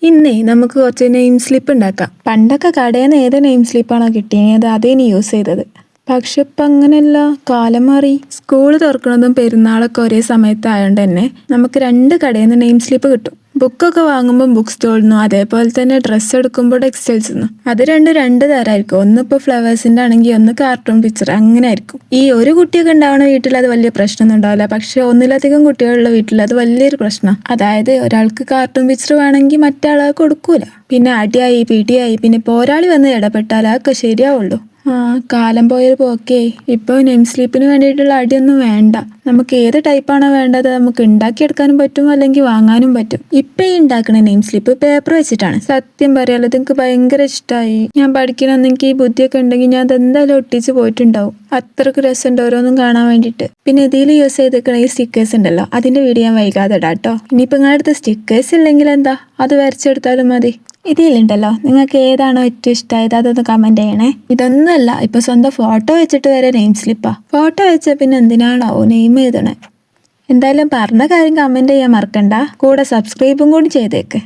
ഇന്നേ നമുക്ക് കുറച്ച് നെയിം സ്ലിപ്പ് ഉണ്ടാക്കാം. പണ്ടൊക്കെ കടയിൽ നിന്ന് ഏത് നെയിം സ്ലിപ്പാണോ കിട്ടിയത് അതേന് യൂസ് ചെയ്തത്. പക്ഷെ ഇപ്പം അങ്ങനെയല്ല, കാലം മാറി. സ്കൂൾ തുറക്കുന്നതും പെരുന്നാളൊക്കെ ഒരേ സമയത്തായതുകൊണ്ട് തന്നെ നമുക്ക് 2 കടയിൽ നിന്ന് നെയിം സ്ലിപ്പ് കിട്ടും. ബുക്കൊക്കെ വാങ്ങുമ്പോൾ ബുക്ക് സ്റ്റോളിൽ നിന്നും അതേപോലെ തന്നെ ഡ്രസ്സ് എടുക്കുമ്പോൾ ടെക്സ്റ്റൈൽസ് നിന്നും. അത് രണ്ട് തരമായിരിക്കും. ഒന്നിപ്പോൾ ഫ്ലവേഴ്സിൻ്റെ ആണെങ്കിൽ ഒന്ന് കാർട്ടൂൺ പിക്ചർ, അങ്ങനെ ആയിരിക്കും. ഈ ഒരു കുട്ടിയൊക്കെ ഉണ്ടാവുന്ന വീട്ടിൽ അത് വലിയ പ്രശ്നമൊന്നും ഉണ്ടാവില്ല. പക്ഷെ ഒന്നിലധികം കുട്ടികളുള്ള വീട്ടിൽ അത് വലിയൊരു പ്രശ്നമാണ്. അതായത് ഒരാൾക്ക് കാർട്ടൂൺ പിക്ചർ വേണമെങ്കിൽ മറ്റേ ആളെ കൊടുക്കൂല. പിന്നെ അടിയായി പിടിയായി, പിന്നെ പോരാളി വന്ന് ഇടപെട്ടാൽ അതൊക്കെ ശരിയാവുള്ളൂ. കാലം പോയൊരു പോക്കേ. ഇപ്പോൾ നെയിം സ്ലിപ്പിന് വേണ്ടിയിട്ടുള്ള അടിയൊന്നും വേണ്ട. നമുക്ക് ഏത് ടൈപ്പാണോ വേണ്ടത് നമുക്ക് ഉണ്ടാക്കിയെടുക്കാനും പറ്റും, അല്ലെങ്കിൽ വാങ്ങാനും പറ്റും. ഇപ്പം ഈ ഉണ്ടാക്കുന്ന നെയിം സ്ലിപ്പ് പേപ്പർ വെച്ചിട്ടാണ്. സത്യം പറയാലോ, എനിക്ക് ഭയങ്കര ഇഷ്ടമായി. ഞാൻ പഠിക്കണമെന്ന് എനിക്ക് ഈ ബുദ്ധിയൊക്കെ ഉണ്ടെങ്കിൽ ഞാൻ അതെന്തായാലും ഒട്ടിച്ച് പോയിട്ടുണ്ടാവും. അത്രക്ക് രസമുണ്ട് ഓരോന്നും കാണാൻ വേണ്ടിയിട്ട്. പിന്നെ ഇതിൽ യൂസ് ചെയ്തിരിക്കുന്ന ഈ സ്റ്റിക്കേഴ്സ് ഉണ്ടല്ലോ, അതിൻ്റെ വീഡിയോ ഞാൻ വൈകാതെ ഇടാം കേട്ടോ. ഇനിയിപ്പോൾ നിങ്ങളുടെ അടുത്ത് സ്റ്റിക്കേഴ്സ് ഇല്ലെങ്കിൽ എന്താ, അത് വരച്ചെടുത്താലും മതി. ഇതിലുണ്ടല്ലോ, നിങ്ങൾക്ക് ഏതാണോ ഏറ്റവും ഇഷ്ടമായത് അതൊന്ന് കമൻറ്റ് ചെയ്യണേ. ഇതൊന്നുമല്ല, ഇപ്പൊ സ്വന്തം ഫോട്ടോ വെച്ചിട്ട് വരെ നെയിം സ്ലിപ്പാ. ഫോട്ടോ വെച്ച പിന്നെ എന്തിനാണോ നെയിം എഴുതണേ. എന്തായാലും പറഞ്ഞ കാര്യം കമൻറ്റ് ചെയ്യാൻ മറക്കണ്ട. കൂടെ സബ്സ്ക്രൈബും കൂടി ചെയ്തേക്ക്.